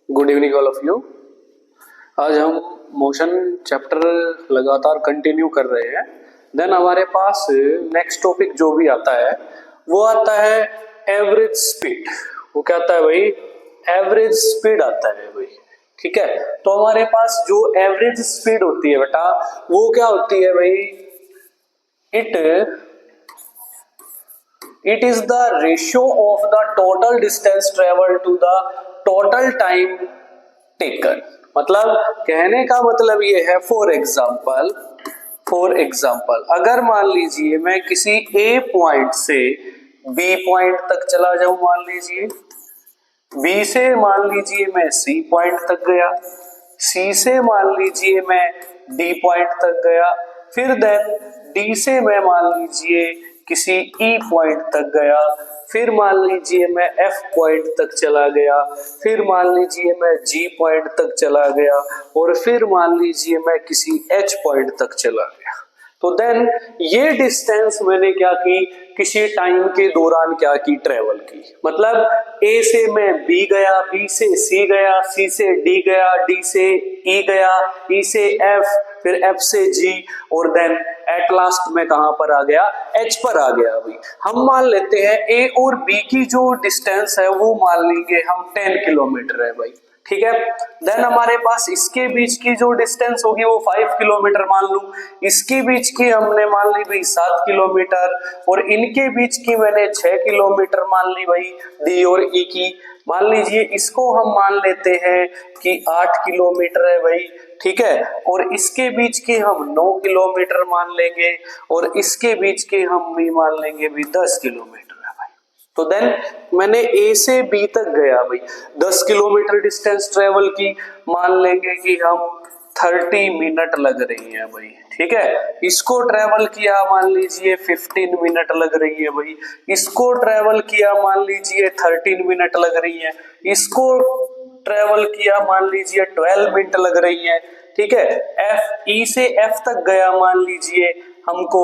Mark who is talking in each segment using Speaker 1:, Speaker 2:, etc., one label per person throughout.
Speaker 1: Good evening all of you. आज हम motion chapter लगातार कंटिन्यू कर रहे हैं। देन हमारे पास नेक्स्ट टॉपिक जो भी आता है वो आता है एवरेज स्पीड। वो क्या आता है भाई? एवरेज स्पीड आता है भाई। ठीक है, तो हमारे पास जो एवरेज स्पीड होती है बेटा वो क्या होती है भाई? It is the ratio of the total distance traveled to the total time taken। मतलब कहने का मतलब ये है, फॉर एग्जाम्पल अगर मान लीजिए मैं किसी ए पॉइंट से बी पॉइंट तक चला जाऊं, मान लीजिए बी से मान लीजिए मैं सी पॉइंट तक गया, सी से मान लीजिए मैं डी पॉइंट तक गया, फिर देन डी से मैं मान लीजिए किसी ई पॉइंट तक गया, फिर मान लीजिए मैं एफ पॉइंट तक चला गया, फिर मान लीजिए मैं जी पॉइंट तक चला गया, और फिर मान लीजिए मैं किसी एच पॉइंट तक चला गया। तो देन ये डिस्टेंस मैंने क्या की? किसी टाइम के दौरान क्या की? ट्रेवल की। मतलब ए से मैं बी गया, बी से सी गया, सी से डी गया, डी से ई गया, ई से एफ, फिर एफ से जी, और देन एट लास्ट में कहां पर आ गया? एच पर आ गया। अभी हम मान लेते हैं ए और बी की जो डिस्टेंस है वो मान लेंगे हम 10 किलोमीटर है भाई। ठीक है, देन हमारे पास इसके बीच की जो डिस्टेंस होगी वो 5 किलोमीटर मान लूं, इसके बीच की हमने मान ली भाई 7 किलोमीटर, और इनके बीच की मैंने 6 किलोमीटर मान ली भाई डी और ई की। मान लीजिए इसको हम मान लेते हैं कि 8 किलोमीटर है भाई। ठीक है, और इसके बीच की हम 9 किलोमीटर मान लेंगे, और इसके बीच की हम भी मान लेंगे भी 10 किलोमीटर है भाई। तो देन मैंने ए से बी तक गया भाई, 10 किलोमीटर डिस्टेंस ट्रेवल की, मान लेंगे कि हम 30 मिनट लग रही है भाई। ठीक है, इसको ट्रेवल किया मान लीजिए 15 मिनट लग रही है भाई, इसको ट्रेवल किया मान लीजिए 13 मिनट लग रही है, इसको ट्रेवल किया मान लीजिए 12 मिनट लग रही है। ठीक है, एफ ई से एफ तक गया मान लीजिए हमको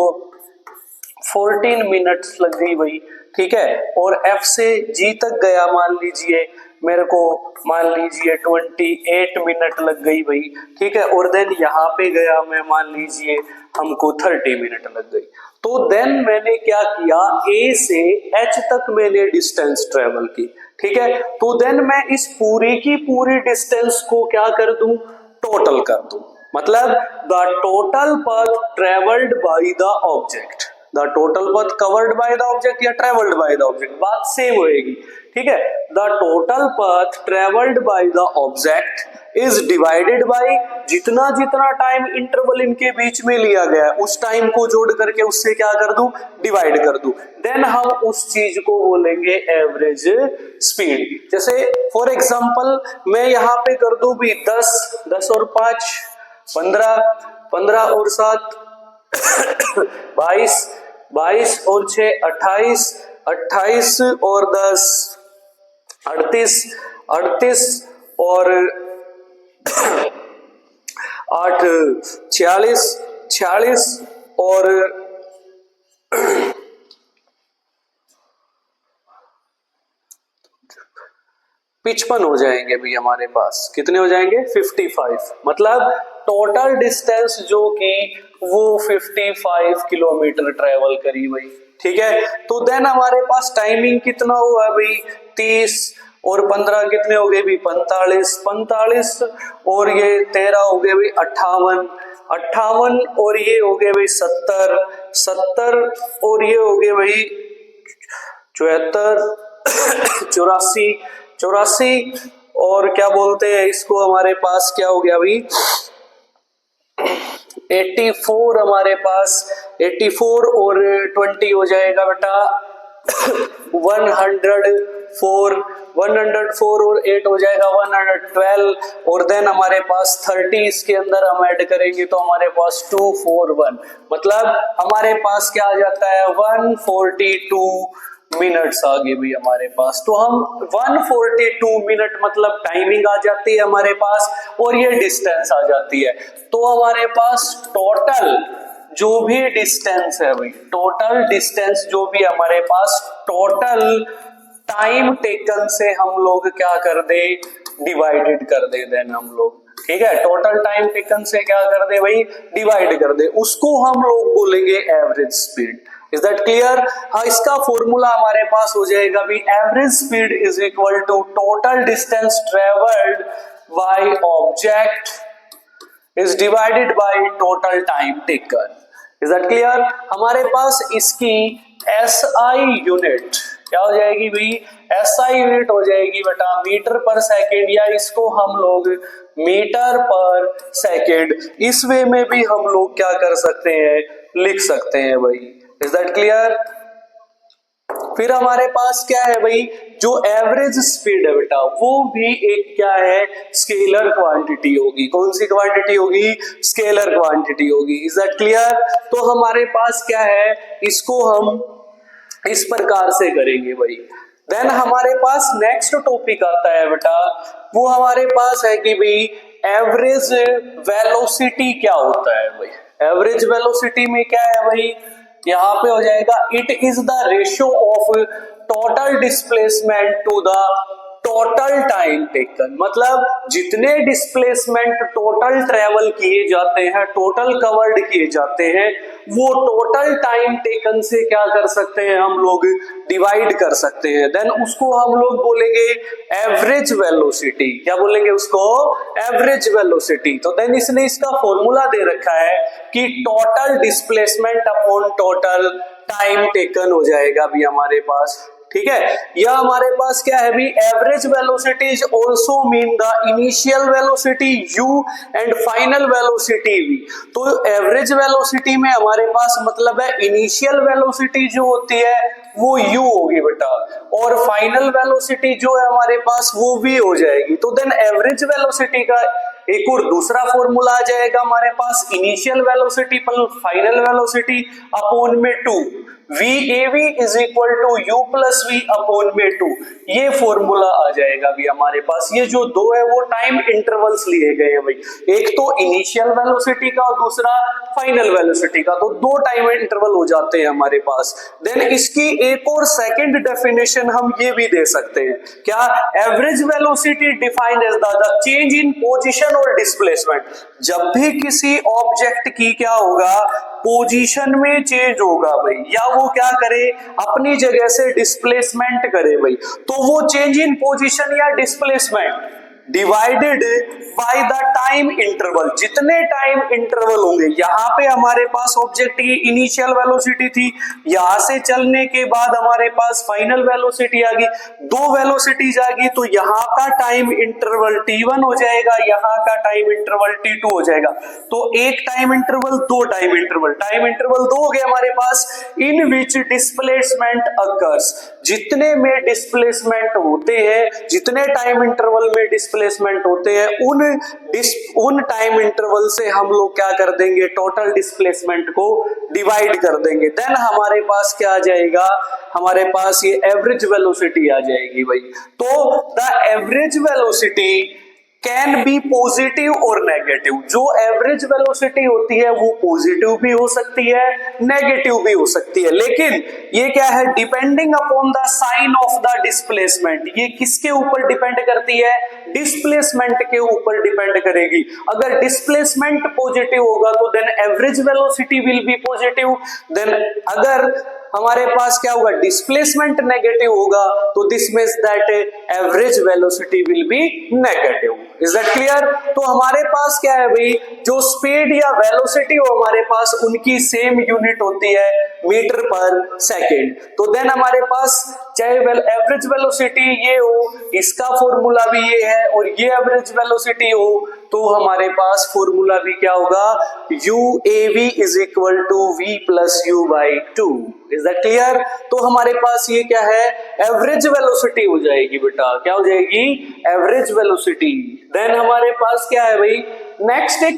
Speaker 1: 14 मिनट्स लग गई भाई। ठीक है, और एफ से जी तक गया मान लीजिए मेरे को मान लीजिए 28 मिनट लग गई भाई। ठीक है, और देन यहाँ पे गया मैं मान लीजिए हमको 30 मिनट लग गई। तो देन मैंने क्या किया? ए से एच तक मैंने डिस्टेंस ट्रेवल की। ठीक है, तो देन मैं इस पूरी की पूरी डिस्टेंस को क्या कर दूं? टोटल कर दूं। मतलब the total path travelled by the object, the total path covered by the object या ट्रेवल्ड बाय द ऑब्जेक्ट, बात सेम होएगी। ठीक है, the total path travelled by the object is divided bye जितना जितना टाइम इंटरवल इनके बीच में लिया गया है उस टाइम को जोड़ करके उससे क्या कर दूं? डिवाइड कर दूं। देन हम उस चीज को बोलेंगे एवरेज स्पीड। जैसे फॉर एग्जांपल मैं यहाँ पे कर दूं भी 10 और 5 15, 15 और 7 22, 22 और 6 28, 28 और 10 38, 38 और 8 46, 46 और 55 हो जाएंगे भी हमारे पास। कितने हो जाएंगे? 55। मतलब टोटल डिस्टेंस जो कि वो 55 किलोमीटर ट्रेवल करी भाई। ठीक है, तो देन हमारे पास टाइमिंग कितना हुआ भाई? 30 और 15 कितने हो गए भी? 45, 45 और ये 13 हो गए भाई 58, 58 और ये हो गए भाई 70, 70 और ये हो गए भाई 74, 84, 84 और क्या बोलते हैं इसको, हमारे पास क्या हो गया भाई 84, हमारे पास 84 और 20 हो जाएगा बेटा 104, 104 और 8 हो जाएगा 112, और देन हमारे पास 30 इसके अंदर हम ऐड करेंगे तो हमारे पास 241। मतलब हमारे पास क्या आ जाता है? 142 मिनट्स आ गए भी हमारे पास। तो हम 142 मिनट मतलब टाइमिंग आ जाती है हमारे पास, और ये डिस्टेंस आ जाती है। तो हमारे पास टोटल जो भी डिस्टेंस है भाई, टोटल डिस्टेंस जो भी हमारे पास, टोटल टाइम टेकन से हम लोग क्या कर दे? डिवाइडेड कर दे देन हम लोग, ठीक है, टोटल टाइम टेकन से क्या कर दे भाई, डिवाइड कर दे, उसको हम लोग बोलेंगे average speed. Is that clear? हाँ, इसका फॉर्मूला हमारे पास हो जाएगा भी average speed is equal to total distance travelled by object is divided by total time taken. Is that clear? हमारे पास इसकी एसआई यूनिट क्या हो जाएगी भाई, एसआई यूनिट हो जाएगी बेटा मीटर पर सेकेंड, या इसको हम लोग मीटर पर सेकेंड, इस वे में भी हम लोग क्या कर सकते हैं, लिख सकते हैं भाई। Is that clear? फिर हमारे पास क्या है भाई, जो एवरेज स्पीड है बेटा वो भी एक क्या है, स्केलर क्वांटिटी होगी। कौन सी क्वांटिटी होगी, स्केलर क्वांटिटी होगी। Is that clear? तो हमारे पास क्या है, इसको हम इस प्रकार से करेंगे भाई। देन हमारे पास नेक्स्ट टॉपिक आता है बेटा, वो हमारे पास है कि भाई एवरेज वेलोसिटी क्या होता है भाई। एवरेज वेलोसिटी में क्या है भाई, यहां पे हो जाएगा it is the ratio of total displacement to the total time taken, मतलब जितने डिस्प्लेसमेंट टोटल ट्रेवल किए जाते हैं, टोटल कवर्ड किए जाते हैं, वो टोटल टाइम टेकन से क्या कर सकते हैं हम लोग, डिवाइड कर सकते हैं। देन उसको हम लोग बोलेंगे एवरेज वेलोसिटी। क्या बोलेंगे उसको, एवरेज वेलोसिटी। तो देन इसने इसका फॉर्मूला दे रखा है कि total displacement upon total time taken हो जाएगा भी हमारे पास, ठीक है। या हमारे पास क्या है भी, average velocity is also mean the initial velocity u and final velocity v। तो एवरेज वेलोसिटी में हमारे पास मतलब है इनिशियल वेलोसिटी जो होती है वो u होगी बेटा, और फाइनल वेलोसिटी जो है हमारे पास वो v हो जाएगी। तो देन एवरेज वेलोसिटी का एक और दूसरा फॉर्मूला आ जाएगा हमारे पास, इनिशियल वेलोसिटी पर फाइनल वेलोसिटी अपॉन में 2, VAV is equal to U plus V upon में 2। ये फॉर्मूला आ जाएगा भी हमारे पास। ये जो दो है वो टाइम इंटरवल्स लिए गए हैं भाई, एक तो इनिशियल वेलोसिटी का और दूसरा फाइनल वेलोसिटी का, तो दो टाइम इंटरवल हो जाते हैं हमारे पास। देन इसकी एक और सेकंड डेफिनेशन हम ये भी दे सकते हैं, क्या, average velocity defined as the change in position और डिस्प्लेसमेंट। जब भी किसी ऑब्जेक्ट की क्या होगा, पोजीशन में चेंज होगा भाई, या वो क्या करे, अपनी जगह से डिस्प्लेसमेंट करे भाई, तो वो चेंज इन पोजीशन या displacement divided by the time interval, जितने टाइम इंटरवल होंगे। यहाँ पे हमारे पास ऑब्जेक्ट की इनिशियल वेलोसिटी थी, यहां से चलने के बाद हमारे पास फाइनल वेलोसिटी आ गई, दो वेलोसिटीज आ गई, तो यहाँ का टाइम इंटरवल t1 हो जाएगा, यहाँ का टाइम इंटरवल t2 हो जाएगा। तो एक टाइम इंटरवल, दो टाइम इंटरवल, टाइम इंटरवल दो हो गए हमारे पास, इन विच डिस्प्लेसमेंट अकर्स, जितने में डिस्प्लेसमेंट होते हैं, जितने टाइम इंटरवल में डिस्प्लेसमेंट होते हैं, उन टाइम इंटरवल से हम लोग क्या कर देंगे, टोटल डिस्प्लेसमेंट को डिवाइड कर देंगे। देन हमारे पास क्या आ जाएगा, हमारे पास ये एवरेज वेलोसिटी आ जाएगी भाई। तो the average velocity can be positive और नेगेटिव। जो एवरेज वेलोसिटी होती है वो पॉजिटिव भी हो सकती है, नेगेटिव भी हो सकती है, लेकिन ये क्या है, depending upon the sign of the displacement. ये किसके ऊपर डिपेंड करती है, डिस्प्लेसमेंट के ऊपर डिपेंड करेगी। अगर डिस्प्लेसमेंट पॉजिटिव होगा तो then average velocity will be positive. Then अगर हमारे पास क्या होगा, डिस्प्लेसमेंट नेगेटिव होगा, तो this means that average velocity will be negative. Is that clear? तो हमारे पास क्या है भाई, जो स्पीड या वेलोसिटी हो हमारे पास, उनकी सेम यूनिट होती है मीटर पर सेकेंड। तो देन हमारे पास चाहे एवरेज वेलोसिटी ये हो, इसका फॉर्मूला भी ये है, और ये एवरेज वेलोसिटी हो, तो हमारे पास फॉर्मूला भी क्या होगा, UAV is equal to V plus U by 2। Is that clear? तो हमारे पास ये क्या है, एवरेज वेलोसिटी हो जाएगी बेटा, क्या हो जाएगी, एवरेज वेलोसिटी। देन हमारे पास क्या है भाई, नेक्स्ट एक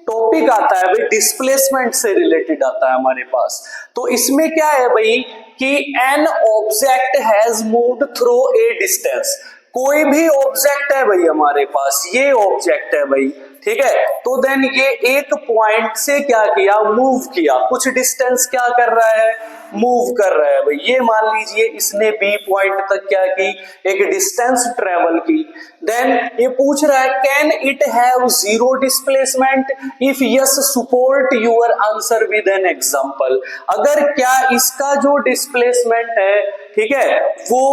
Speaker 1: टॉपिक आता है भाई, डिस्प्लेसमेंट से रिलेटेड आता है हमारे पास। तो इसमें क्या है भाई कि an object has moved through a distance. कोई भी ऑब्जेक्ट है भाई हमारे पास, ये ऑब्जेक्ट है भाई, ठीक है। तो देन ये एक पॉइंट से क्या किया, मूव किया, कुछ डिस्टेंस क्या कर रहा है, मूव कर रहा है भाई। ये मान लीजिए इसने बी पॉइंट तक क्या की, एक डिस्टेंस ट्रेवल की। देन ये पूछ रहा है can it have zero displacement, if yes support your answer with an example. अगर क्या इसका जो डिस्प्लेसमेंट है, ठीक है, वो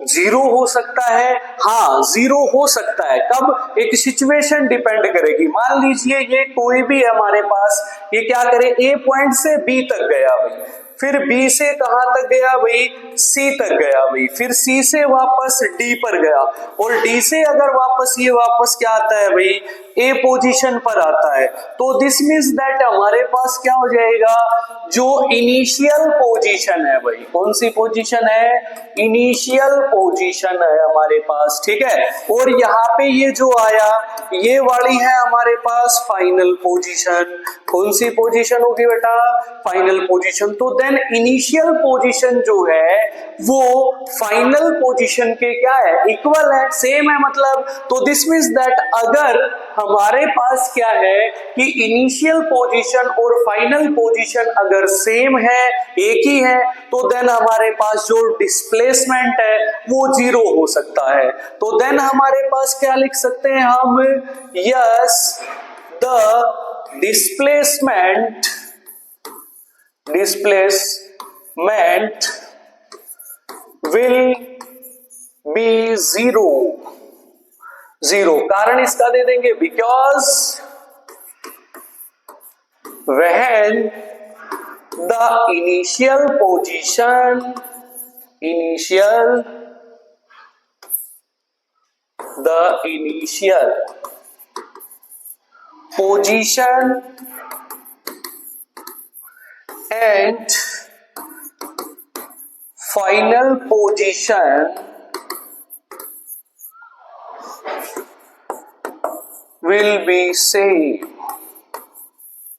Speaker 1: जीरो हो सकता है, हाँ जीरो हो सकता है। कब, एक सिचुएशन डिपेंड करेगी। मान लीजिए ये कोई भी है हमारे पास, ये क्या करे, ए पॉइंट से बी तक गया भाई, फिर बी से कहां तक गया भाई, सी तक गया भाई, फिर सी से वापस डी पर गया, और डी से अगर वापस ये वापस क्या आता है भाई, ए पोजीशन पर आता है। तो दिस मींस दैट हमारे पास क्या हो जाएगा, जो इनिशियल पोजीशन है भाई, कौन सी पोजीशन है, इनिशियल पोजीशन है हमारे पास, ठीक है। और यहाँ पे ये जो आया, ये वाली है हमारे पास फाइनल पोजीशन। कौन सी पोजीशन होगी बेटा, फाइनल पोजीशन। तो देन इनिशियल पोजीशन जो है वो फाइनल पोजीशन के क्या है, इक्वल है, सेम है मतलब। तो दिस मींस दैट अगर हमारे पास क्या है कि इनिशियल पोजीशन और फाइनल पोजीशन अगर सेम है, एक ही है, तो देन हमारे पास जो डिस्प्लेसमेंट है वो जीरो हो सकता है। तो देन हमारे पास क्या लिख सकते हैं हम, yes the displacement will be zero. कारण इसका दे देंगे, because when the initial position and final position will be same।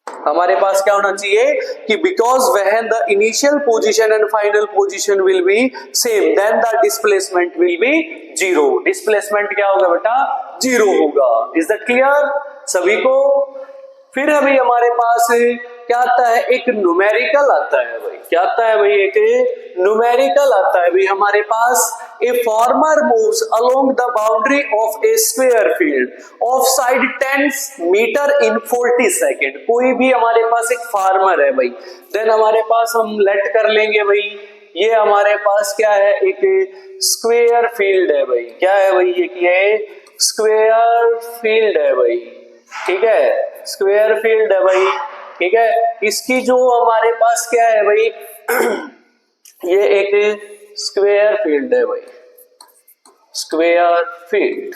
Speaker 1: हमारे पास क्या होना चाहिए कि because when the initial position and final position will be same then the displacement will be zero. Displacement क्या होगा बेटा, जीरो होगा। इज दैट क्लियर सभी को। फिर अभी हमारे पास क्या आता है, एक न्यूमेरिकल आता है भाई। क्या आता है भाई, एक न्यूमेरिकल आता है भाई हमारे पास। A farmer moves along the boundary of a square field of side 10 metre in 40 second. कोई भी हमारे पास एक फार्मर है भाई, देन हमारे पास हम लेट कर लेंगे भाई, ये हमारे पास क्या है, एक स्क्वायर फील्ड है भाई। क्या है भाई, ये स्क्वायर फील्ड है भाई, ठीक है, स्क्वायर फील्ड है भाई, ठीक है। इसकी जो हमारे पास क्या है भाई, ये एक स्क्वायर फील्ड है भाई, स्क्वायर फील्ड,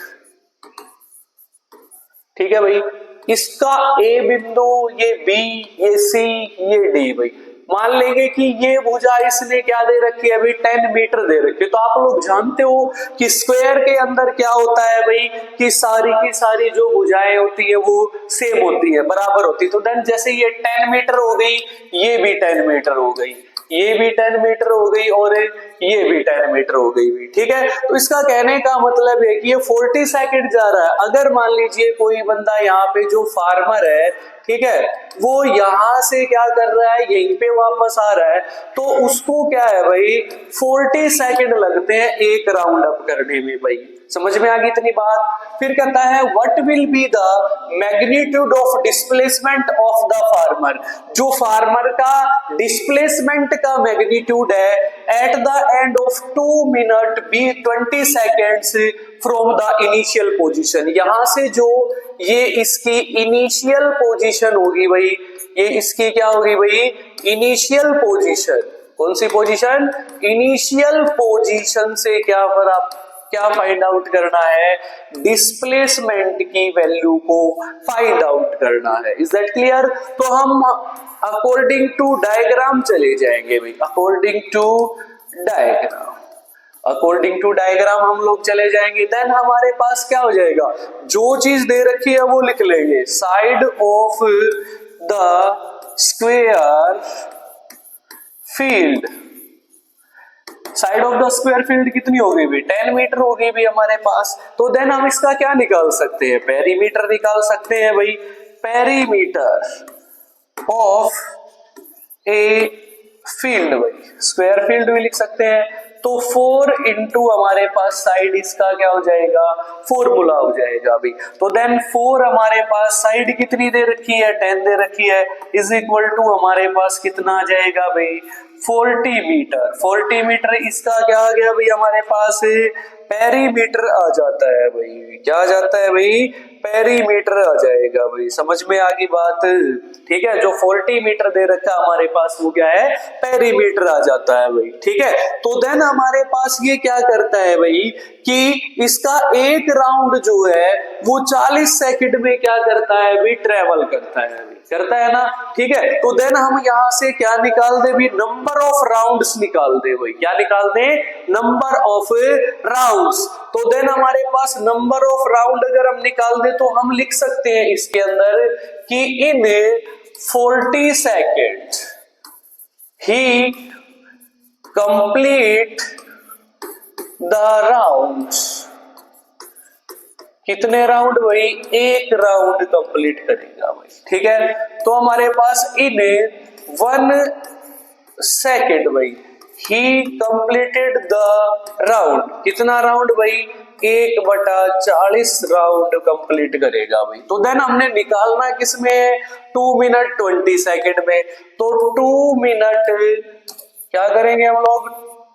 Speaker 1: ठीक है भाई। इसका ए बिंदु, ये बी, ये सी, ये डी भाई। मान लेंगे कि ये भुजा इसने क्या दे रखी है भाई, 10 मीटर दे रखी है। तो आप लोग जानते हो कि स्क्वायर के अंदर क्या होता है भाई, कि सारी की सारी जो भुजाएं होती है वो सेम होती है, बराबर होती है। तो देन जैसे ये 10 मीटर हो गई, ये भी 10 मीटर हो गई, ये भी 10 मीटर हो गई, और ये भी 10 मीटर हो गई भी, ठीक है। तो इसका कहने का मतलब है कि ये 40 सेकंड जा रहा है। अगर मान लीजिए कोई बंदा यहाँ पे जो फार्मर है, ठीक है, वो यहां से क्या कर रहा है, यहीं पे वापस आ रहा है, तो उसको क्या है भाई, 40 सेकंड लगते हैं एक राउंड अप करने में भाई। समझ में आ गई इतनी बात। फिर कहता है what will be the magnitude of displacement of the farmer. जो फार्मर का डिस्प्लेसमेंट का मैग्नीट्यूड है at the end of 2 minute be 20 seconds from the initial position. यहां से जो ये इसकी इनिशियल पोजीशन होगी भाई, ये इसकी क्या होगी भाई, इनिशियल पोजीशन। कौन सी पोजीशन, इनिशियल पोजीशन से क्या पर आप क्या फाइंड आउट करना है, डिस्प्लेसमेंट की वैल्यू को फाइंड आउट करना है। Is that clear. तो हम अकॉर्डिंग टू डायग्राम चले जाएंगे भाई, अकॉर्डिंग टू डायग्राम हम लोग चले जाएंगे। देन हमारे पास क्या हो जाएगा, जो चीज दे रखी है वो लिख लेंगे, side of the square field side of the square field कितनी होगी भी 10 मीटर होगी भी हमारे पास। तो देन हम इसका क्या निकाल सकते हैं, पेरीमीटर निकाल सकते हैं भाई। पेरीमीटर ऑफ ए फील्ड भाई, स्क्वायर फील्ड भी लिख सकते हैं। तो 4 इंटू हमारे पास साइड, इसका क्या हो जाएगा, फॉर्मूला हो जाएगा भाई। तो देन 4 हमारे पास साइड कितनी दे रखी है, 10 दे रखी है, इज इक्वल टू हमारे पास कितना आ जाएगा भाई 40 मीटर। 40 मीटर इसका क्या आ गया भाई हमारे पास, पेरीमीटर आ जाता है भाई। क्या आ जाता है भाई, पेरीमीटर आ जाएगा भाई। समझ में आ गई बात, ठीक है। जो 40 मीटर दे रखा हमारे पास वो क्या है, पेरीमीटर आ जाता है भाई, ठीक है। तो देन हमारे पास ये क्या करता है भाई कि इसका एक राउंड जो है वो 40 सेकंड में क्या करता है भाई, ट्रेवल करता है भाई, करता है ना, ठीक है। तो देन हम यहां से क्या निकाल दे भाई, नंबर ऑफ राउंड्स निकाल दे भाई। क्या निकाल दे, नंबर ऑफ राउंड्स। तो देन हमारे पास नंबर ऑफ राउंड अगर हम निकाल दे तो हम लिख सकते हैं इसके अंदर कि इन 40 second he complete the rounds. कितने राउंड भाई, एक राउंड कंप्लीट करेगा भाई, ठीक है। तो हमारे पास इन 1 सेकेंड भाई ही कंप्लीटेड द राउंड। कितना राउंड भाई, 1/40 राउंड कंप्लीट करेगा भाई। तो देन हमने निकालना किसमें, 2 मिनट 20 सेकेंड में। तो 2 मिनट क्या करेंगे हम लोग,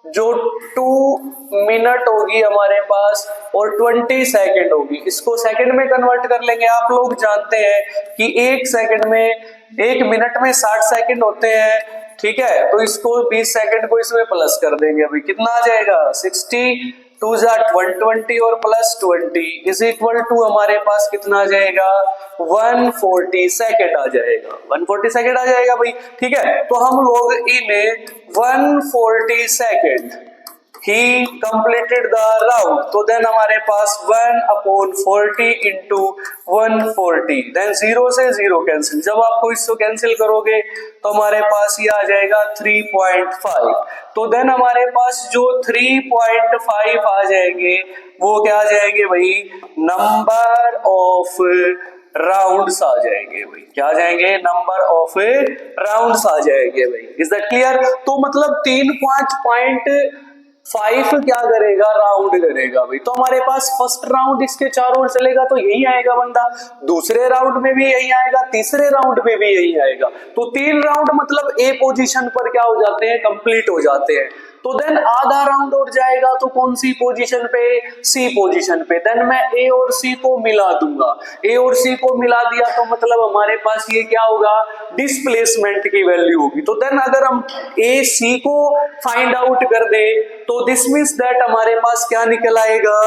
Speaker 1: जो 2 मिनट होगी हमारे पास और 20 सेकेंड होगी, इसको सेकंड में कन्वर्ट कर लेंगे। आप लोग जानते हैं कि 1 सेकंड में, 1 मिनट में 60 सेकंड होते हैं, ठीक है। तो इसको 20 सेकंड को इसमें प्लस कर देंगे अभी, कितना आ जाएगा 60, 2 120 और प्लस 20 इज इक्वल टू हमारे पास कितना आ जाएगा 140 सेकंड आ जाएगा, 140 सेकंड आ जाएगा भाई, ठीक है। तो हम लोग इन 140 second he completed the round. तो देन हमारे पास 1/40 इंटू 140, देन 0 से 0 कैंसिल। जब आपको इसको कैंसिल करोगे तो हमारे पास ये आ जाएगा 3.5। तो देन हमारे पास जो 3.5 आ जाएंगे वो क्या आ जाएंगे भाई, नंबर ऑफ राउंड्स आ जाएंगे भाई। क्या आ जाएंगे, नंबर ऑफ राउंड्स आ जाएंगे भाई। Is that clear. तो मतलब 3.5 क्या करेगा, राउंड करेगा भाई। तो हमारे पास फर्स्ट राउंड इसके चारों ओर चलेगा तो यही आएगा बंदा, दूसरे राउंड में भी यही आएगा, तीसरे राउंड में भी यही आएगा। तो 3 राउंड मतलब ए पोजीशन पर क्या हो जाते हैं, कंप्लीट हो जाते हैं। तो देन आधा राउंड और जाएगा तो कौन सी पोजीशन पे, सी पोजीशन पे। देन मैं ए और सी को मिला दूंगा, ए और सी को मिला दिया तो मतलब हमारे पास ये क्या होगा, डिस्प्लेसमेंट की वैल्यू होगी। तो देन अगर हम ए सी को फाइंड आउट कर दे तो दिस मींस दैट हमारे पास क्या निकल आएगा,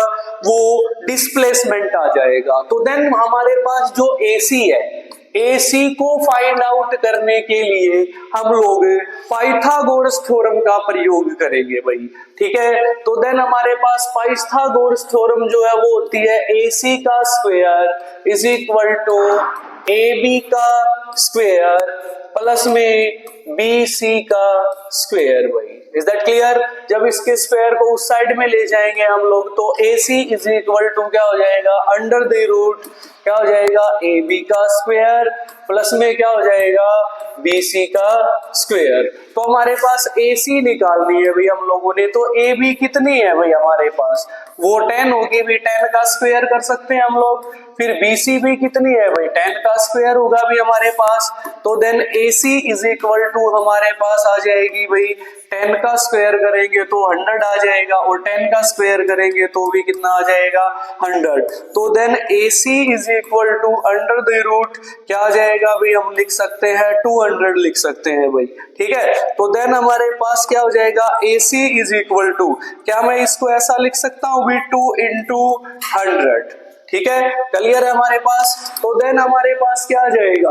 Speaker 1: वो डिस्प्लेसमेंट आ जाएगा। तो देन हमारे पास जो ए सी है, AC को फाइंड आउट करने के लिए हम लोग पाइथागोरस थ्योरम का प्रयोग करेंगे भाई, ठीक है। तो देन हमारे पास पाइथागोरस थ्योरम जो है वो होती है AC का square is equal to AB का स्क्वायर प्लस में BC का स्क्वायर भाई। Is that clear. जब इसके स्क्वायर को उस साइड में ले जाएंगे हम लोग तो AC इज इक्वल टू क्या हो जाएगा, अंडर द रूट क्या हो जाएगा, AB का स्क्वायर प्लस में क्या हो जाएगा, BC का स्क्वायर। तो हमारे पास AC निकालनी है भाई हम लोगों ने। तो AB कितनी है भाई हमारे पास, वो 10 होगी भाई, 10 का स्क्वायर कर सकते हैं हम लोग। फिर BC भी कितनी है भाई, 10 का स्क्वायर होगा भी हमारे पास। तो then AC is equal to हमारे पास आ जाएगी भाई, 10 का स्क्वायर करेंगे तो 100 आ जाएगा और 10 का स्क्वायर करेंगे तो भी कितना आ जाएगा, 100। तो then AC is equal to under the root क्या आ जाएगा भाई, हम लिख सकते हैं 200 लिख सकते हैं भाई, ठीक है। तो देन हमारे पास क्या हो जाएगा, AC इज इक्वल टू, क्या मैं इसको ऐसा लिख सकता हूँ भी 2 इंटू 100, ठीक है, क्लियर है हमारे पास। तो देन हमारे पास क्या आ जाएगा,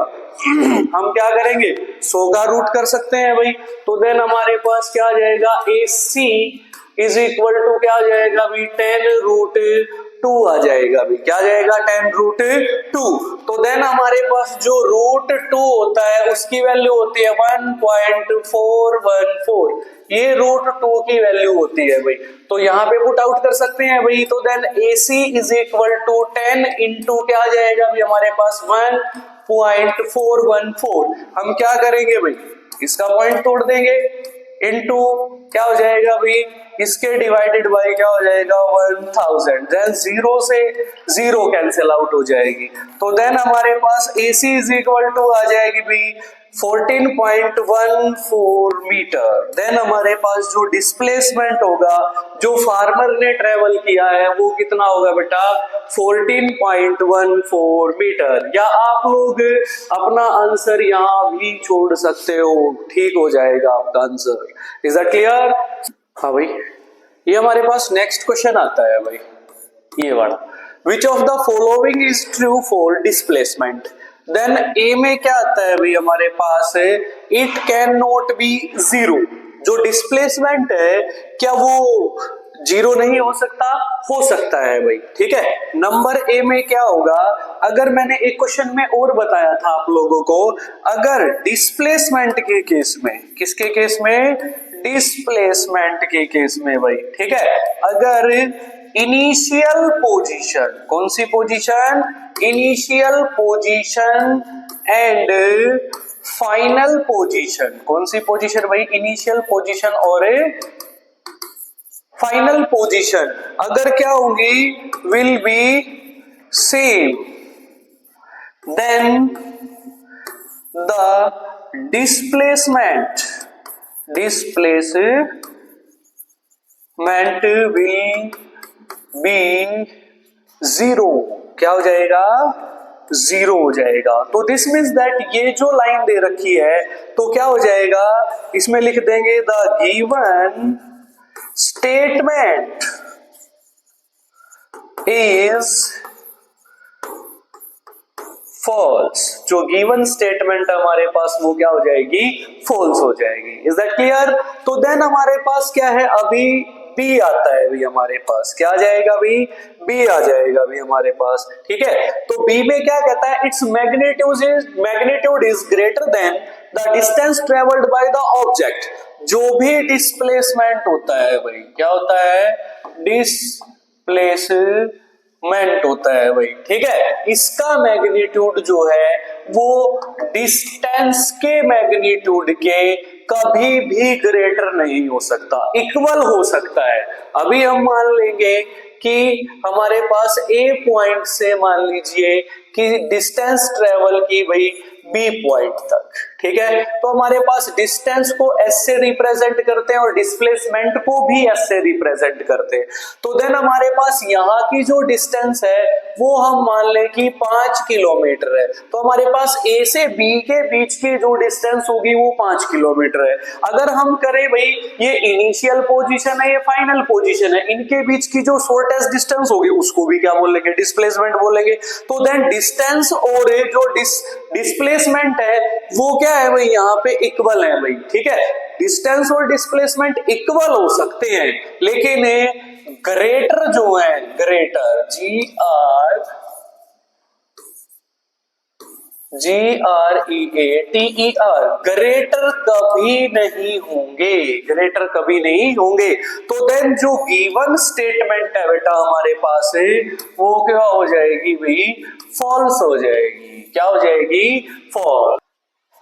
Speaker 1: हम क्या करेंगे 100 का रूट कर सकते हैं भाई। तो देन हमारे पास क्या आ जाएगा, AC इज इक्वल टू क्या आ जाएगा भाई 10 रूट 2 आ जाएगा भी। क्या आ जाएगा 10√2। तो देन हमारे पास जो √2 होता है उसकी वैल्यू होती है 1.414। ये √2 की वैल्यू होती है भाई। तो यहाँ पे पुट आउट कर सकते हैं भाई। तो then AC is equal to 10 into क्या आ जाएगा भाई हमारे पास 1.414। हम क्या करेंगे भाई, इसका पॉइंट तोड़ देंगे, इनटू क्या हो जाएगा भाई, इसके डिवाइडेड बाय क्या हो जाएगा 1000। देन 0 से 0 कैंसिल आउट हो जाएगी। तो देन हमारे पास AC इज इक्वल टू आ जाएगी भाई 14.14 मीटर। देन हमारे पास जो डिस्प्लेसमेंट होगा जो फार्मर ने ट्रेवल किया है वो कितना होगा बेटा 14.14 मीटर। या आप लोग अपना आंसर यहां भी छोड़ सकते हो, ठीक हो जाएगा आपका आंसर। Is that clear? हाँ भाई, ये हमारे पास नेक्स्ट क्वेश्चन आता है भाई, ये वाला। Which of the following is true for displacement. Then a में क्या आता है भाई हमारे पास, it can not be zero. जो डिस्प्लेसमेंट है क्या वो जीरो नहीं हो सकता? हो सकता है भाई, ठीक है। नंबर ए में क्या होगा, अगर मैंने एक क्वेश्चन में और बताया था आप लोगों को, अगर डिस्प्लेसमेंट के केस में, किसके केस में, डिस्प्लेसमेंट के केस में भाई, ठीक है, अगर इनिशियल पोजीशन, कौन सी position, initial position and final position, कौन सी पोजीशन भाई, इनिशियल पोजीशन और फाइनल पोजीशन अगर क्या होंगी, will be same, then the displacement will be zero. क्या हो जाएगा, जीरो हो जाएगा। तो दिस मीन्स दैट ये जो लाइन दे रखी है तो क्या हो जाएगा, इसमें लिख देंगे the given statement is false. जो गिवन स्टेटमेंट हमारे पास वो क्या हो जाएगी, फॉल्स हो जाएगी। Is that clear? तो देन हमारे पास क्या है, अभी बी आता है भी हमारे पास, क्या आ जाएगा भी, बी आ जाएगा भी हमारे पास, ठीक है। तो बी में क्या कहता है, its magnitude is greater than the distance travelled by the object. जो भी डिस्प्लेसमेंट होता है भाई, क्या होता है, डिस्प्लेसमेंट होता है भाई, ठीक है, इसका मैग्नीट्यूड जो है वो डिस्टेंस के मैग्नीट्यूड के कभी भी ग्रेटर नहीं हो सकता, इक्वल हो सकता है। अभी हम मान लेंगे कि हमारे पास ए पॉइंट से मान लीजिए कि डिस्टेंस ट्रेवल की भाई बी पॉइंट तक, ठीक है, तो हमारे पास डिस्टेंस को एस से रिप्रेजेंट करते हैं और डिस्प्लेसमेंट को भी एस से रिप्रेजेंट करते हैं। तो देन हमारे पास यहाँ की जो डिस्टेंस है वो हम मान लें कि 5 किलोमीटर है। तो हमारे पास ए से बी के बीच की जो डिस्टेंस होगी वो 5 किलोमीटर है। अगर हम करें भाई ये इनिशियल पोजीशन है, ये फाइनल पोजीशन है, इनके बीच की जो शॉर्टेस्ट डिस्टेंस होगी उसको भी क्या बोलेंगे, डिस्प्लेसमेंट बोलेंगे। तो देन डिस्टेंस और जो डिस्प्लेसमेंट है वो क्या है भाई, यहाँ पे इक्वल है भाई, ठीक है। डिस्टेंस और डिस्प्लेसमेंट इक्वल हो सकते हैं, लेकिन ग्रेटर जो है, ग्रेटर GREATER ग्रेटर कभी नहीं होंगे, ग्रेटर कभी नहीं होंगे। तो देन जो गिवन स्टेटमेंट है बेटा हमारे पास है वो क्या हो जाएगी भाई, फॉल्स हो जाएगी। क्या हो जाएगी, फॉल्स।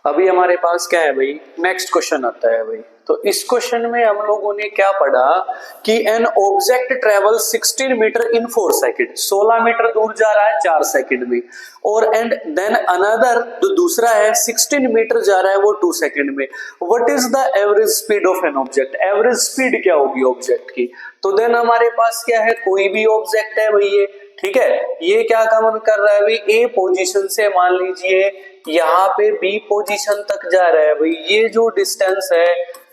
Speaker 1: अभी हमारे पास क्या है भाई, नेक्स्ट क्वेश्चन आता है भाई। तो इस क्वेश्चन में हम लोगों ने क्या पढ़ा कि an object travel 16 metre in 4 second, 16 metre दूर जा रहा है 4 सेकंड में, और एंड देन अनदर जो दूसरा है 16 मीटर जा रहा है वो 2 सेकंड में। What is the average speed of an object, average speed क्या होगी ऑब्जेक्ट की। तो देन हमारे पास क्या है, कोई भी ऑब्जेक्ट है भाई ये, ठीक है, ये क्या काम कर रहा है भाई, ए पोजीशन से मान लीजिए यहाँ पे बी पोजीशन तक जा रहा है भाई, ये जो डिस्टेंस है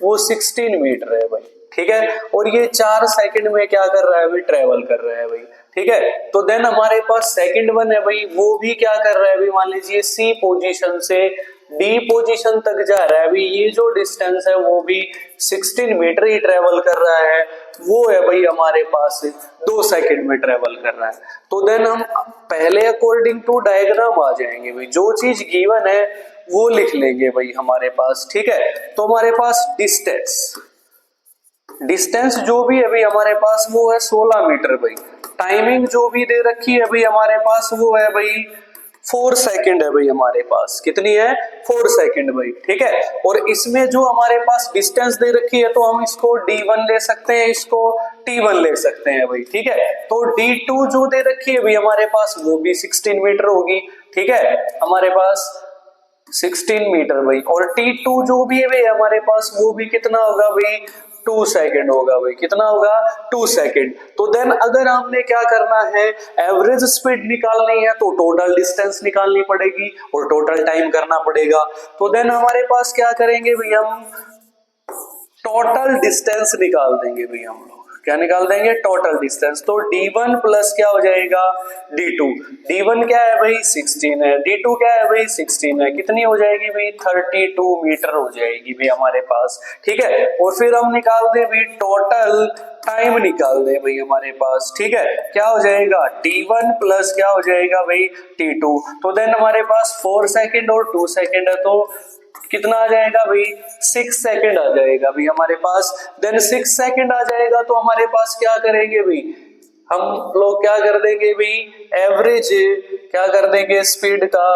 Speaker 1: वो 16 मीटर है भाई, ठीक है, और ये 4 सेकंड में क्या कर रहा है भाई, ट्रेवल कर रहा है भाई, ठीक है। तो देन हमारे पास सेकंड वन है भाई, वो भी क्या कर रहा है भाई, मान लीजिए सी पोजीशन से डी पोजीशन तक जा रहा है, अभी ये जो डिस्टेंस है वो भी 16 मीटर ही ट्रेवल कर रहा है, वो है भाई हमारे पास 2 सेकंड में ट्रेवल कर रहा है। तो देन हम पहले अकॉर्डिंग टू डायग्राम आ जाएंगे भाई, जो चीज गिवन है वो लिख लेंगे भाई हमारे पास, ठीक है। तो हमारे पास डिस्टेंस जो भी है भाई हमारे पास वो है 16 मीटर भाई। टाइमिंग जो भी दे रखी है भाई हमारे पास वो है भाई 4 सेकंड है भाई हमारे पास, कितनी है 4 सेकंड भाई, ठीक है। और इसमें जो हमारे पास डिस्टेंस दे रखी है तो हम इसको D1 ले सकते हैं, इसको T1 ले सकते हैं भाई, ठीक है। तो D2 जो दे रखी है भाई हमारे पास वो भी 16 मीटर होगी, ठीक है, हमारे पास 16 मीटर भाई। और T2 जो भी है भाई हमारे पास वो भी कितना होगा भाई 2 सेकंड होगा भाई, कितना होगा 2 सेकंड। तो देन अगर हमने क्या करना है, एवरेज स्पीड निकालनी है तो टोटल डिस्टेंस निकालनी पड़ेगी और टोटल टाइम करना पड़ेगा। तो देन हमारे पास क्या करेंगे भाई, हम टोटल डिस्टेंस निकाल देंगे भाई, हम लोग क्या निकाल देंगे टोटल डिस्टेंस। तो D1 प्लस क्या हो जाएगा D2, D1 क्या है भाई 16 है, D2 क्या है भाई 16 है, कितनी हो जाएगी भाई 32 मीटर हो जाएगी भाई हमारे पास, ठीक है। और फिर हम निकाल दे भाई टोटल टाइम निकाल दे भाई हमारे पास, ठीक है, क्या हो जाएगा T1 प्लस क्या हो जाएगा भाई T2। तो देन हमारे पास 4 सेकंड और 2 सेकंड है तो कितना आ जाएगा भाई 6 सेकंड आ जाएगा भाई हमारे पास। देन 6 सेकंड आ जाएगा तो हमारे पास क्या करेंगे भाई, हम लोग क्या कर देंगे भाई, एवरेज क्या कर देंगे स्पीड का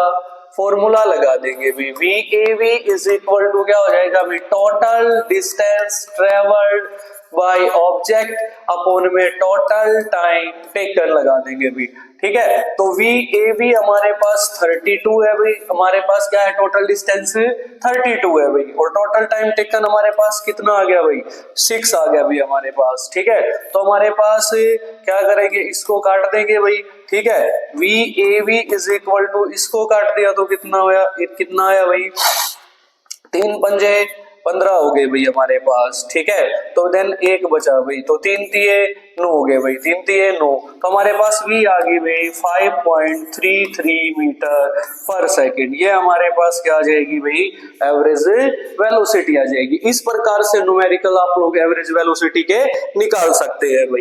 Speaker 1: फॉर्मूला लगा देंगे भाई, VAV इज इक्वल टू क्या हो जाएगा भाई total distance travelled by object upon में टोटल टाइम टेकन लगा देंगे भाई, ठीक है। तो VAV हमारे पास 32 है भाई, हमारे पास क्या है टोटल डिस्टेंस 32 है भाई, और टोटल टाइम टेकन हमारे पास कितना आ गया भाई 6 आ गया भाई हमारे पास, ठीक है। तो हमारे पास क्या करेंगे, इसको काट देंगे भाई, ठीक है, VAV इज इक्वल टू इसको काट दिया तो कितना आया, कितना आया भाई 3 पंजे 15 हो गए भाई हमारे पास, ठीक है। तो देन 1 बचा भाई, तो 3 तिये 9 हो गए भाई, 3 तिये 9, तो हमारे पास V आ गई भाई 5.33 मीटर पर सेकंड। ये हमारे पास क्या आ जाएगी भाई एवरेज वेलोसिटी आ जाएगी। इस प्रकार से न्यूमेरिकल आप लोग एवरेज वेलोसिटी के निकाल सकते हैं भाई।